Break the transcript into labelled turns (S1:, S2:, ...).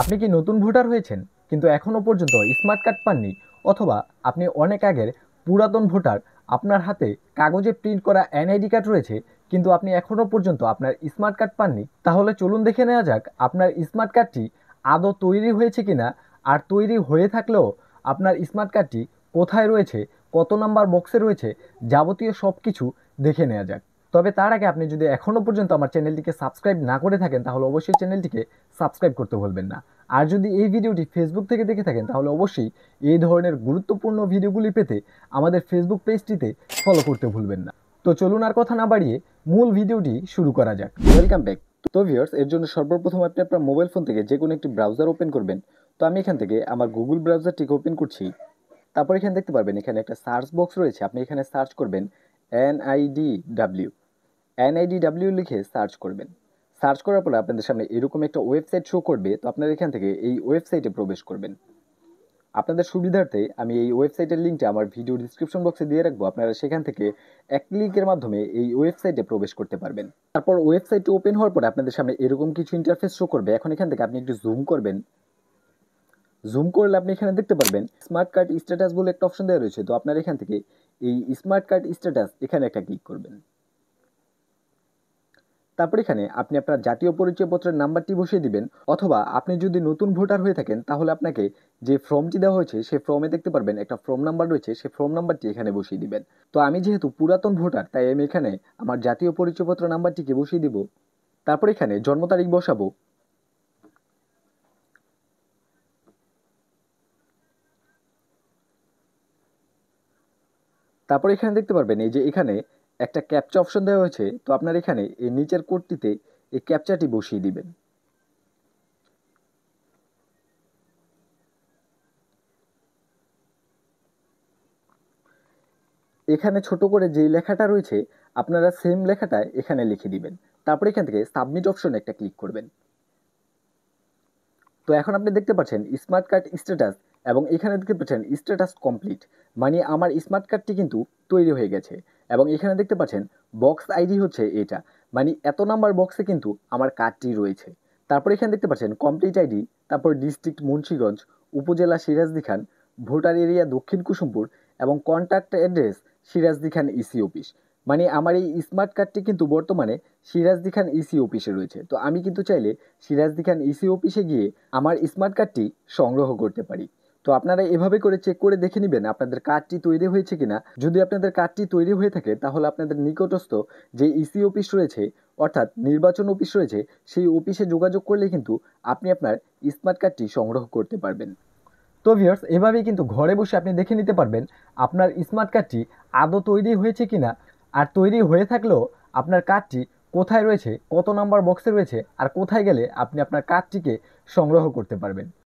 S1: আপনি কি নতুন ভোটার হয়েছেন কিন্তু এখনও পর্যন্ত স্মার্ট কার্ড পাননি, অথবা আপনি অনেক আগের পুরাতন ভোটার, আপনার হাতে কাগজে প্রিন্ট করা এনআইডি কার্ড রয়েছে কিন্তু আপনি এখনও পর্যন্ত আপনার স্মার্ট কার্ড পাননি? তাহলে চলুন দেখে নেওয়া যাক আপনার স্মার্ট কার্ডটি আদৌ তৈরি হয়েছে কিনা, আর তৈরি হয়ে থাকলেও আপনার স্মার্ট কার্ডটি কোথায় রয়েছে, কত নাম্বার বক্সে রয়েছে, যাবতীয় সব কিছু দেখে নেওয়া যাক। তবে তার আগে আপনি যদি এখনও পর্যন্ত আমার চ্যানেলটিকে সাবস্ক্রাইব না করে থাকেন তাহলে অবশ্যই চ্যানেলটিকে সাবস্ক্রাইব করতে ভুলবেন না। আর যদি এই ভিডিওটি ফেসবুক থেকে দেখে থাকেন তাহলে অবশ্যই এই ধরনের গুরুত্বপূর্ণ ভিডিওগুলি পেতে আমাদের ফেসবুক পেজটিতে ফলো করতে ভুলবেন না। তো চলুন আর কথা না বাড়িয়ে মূল ভিডিওটি শুরু করা যাক। Welcome back. তো ভিউয়ার্স, এর জন্য সর্বপ্রথম আপনি আপনার মোবাইল ফোন থেকে যে কোনো একটি ব্রাউজার ওপেন করবেন। তো আমি এখান থেকে আমার গুগল ব্রাউজারটিকে ওপেন করছি। তারপর এখানে দেখতে পারবেন এখানে একটা সার্চ বক্স রয়েছে, আপনি এখানে সার্চ করবেন NIDW। NIDW লিখে সার্চ করবেন। সার্চ করার পরে আপনাদের সামনে এরকম একটা ওয়েবসাইট শো করবে। তো আপনারা এখান থেকে এই ওয়েবসাইটে প্রবেশ করবেন। আপনাদের সুবিধার্থে আমি এই ওয়েবসাইটের লিঙ্কটা আমার ভিডিও ডিসক্রিপশন বক্সে দিয়ে রাখবো, আপনারা সেখান থেকে এক ক্লিকের মাধ্যমে এই ওয়েবসাইটে প্রবেশ করতে পারবেন। তারপর ওয়েবসাইটটি ওপেন হওয়ার পরে আপনাদের সামনে এরকম কিছু ইন্টারফেস শো করবে। এখন এখান থেকে আপনি একটু জুম করবেন। জুম করলে আপনি এখানে দেখতে পারবেন স্মার্ট কার্ড স্ট্যাটাস বলে একটা অপশন দেওয়া রয়েছে। তো আপনারা এখান থেকে এই স্মার্ট কার্ড স্ট্যাটাস এখানে একটা ক্লিক করবেন। তারপর এখানে আপনি আপনার জাতীয় পরিচয়পত্রের নাম্বারটি বসিয়ে দিবেন, অথবা আপনি যদি নতুন ভোটার হয়ে থাকেন তাহলে আপনাকে যে ফর্মটি দেওয়া হয়েছে সেই ফর্মে দেখতে পারবেন একটা ফর্ম নাম্বার রয়েছে, সেই ফর্ম নাম্বারটি এখানে বসিয়ে দিবেন। তো আমি যেহেতু পুরাতন ভোটার তাই আমি এখানে আমার জাতীয় পরিচয়পত্র নাম্বারটিকে বসিয়ে দিব। তারপর এখানে জন্ম তারিখ বসাবো। তারপর এখানে দেখতে পারবেন এই যে এখানে একটা ক্যাপচা অপশন দেওয়া হয়েছে। তো আপনার এখানে এই নিচের কোডটিতে এই ক্যাপচাটি বসিয়ে দিবেন। এখানে ছোট করে যেই লেখাটা রয়েছে আপনারা সেম লেখাটা এখানে লিখে দিবেন। তারপর এখান থেকে সাবমিট অপশনে একটা ক্লিক করবেন। তো এখন আপনি দেখতে পাচ্ছেন স্মার্ট কার্ড স্ট্যাটাস, এবং এখানে দেখতে পাচ্ছেন স্ট্যাটাস কমপ্লিট, মানে আমার স্মার্ট কার্ডটি কিন্তু তৈরি হয়ে গেছে। এবং এখানে দেখতে পাচ্ছেন বক্স আইডি হচ্ছে এটা, মানে এত নাম্বার বক্সে কিন্তু আমার কার্ডটি রয়েছে। তারপর এখানে দেখতে পাচ্ছেন কমপ্লিট আইডি, তারপর ডিস্ট্রিক্ট মুন্সিগঞ্জ, উপজেলা সিরাজদি খান, ভোটার এরিয়া দক্ষিণ কুসুমপুর, এবং কন্ট্যাক্ট অ্যাড্রেস সিরাজদি খান ইসি অফিস। মানে আমার এই স্মার্ট কার্ডটি কিন্তু বর্তমানে সিরাজদি খান ইসি অফিসে রয়েছে। তো আমি কিন্তু চাইলে সিরাজদি খান ইসি অফিসে গিয়ে আমার স্মার্ট কার্ডটি সংগ্রহ করতে পারি। তো আপনারা এভাবে করে চেক করে দেখে নেবেন আপনাদের কার্ডটি তৈরি হয়েছে কিনা। যদি আপনাদের কার্ডটি তৈরি হয়ে থাকে তাহলে আপনাদের নিকটস্থ যে ইসি অফিস রয়েছে, অর্থাৎ নির্বাচন অফিস রয়েছে, সেই অফিসে যোগাযোগ করলে কিন্তু আপনি আপনার স্মার্ট কার্ডটি সংগ্রহ করতে পারবেন। তো ভিউয়ার্স, এভাবেই কিন্তু ঘরে বসে আপনি দেখে নিতে পারবেন আপনার স্মার্ট কার্ডটি আদৌ তৈরি হয়েছে কিনা, আর তৈরি হয়ে থাকলেও আপনার কার্ডটি কোথায় রয়েছে, কত নাম্বার বক্সে রয়েছে, আর কোথায় গেলে আপনি আপনার কার্ডটিকে সংগ্রহ করতে পারবেন।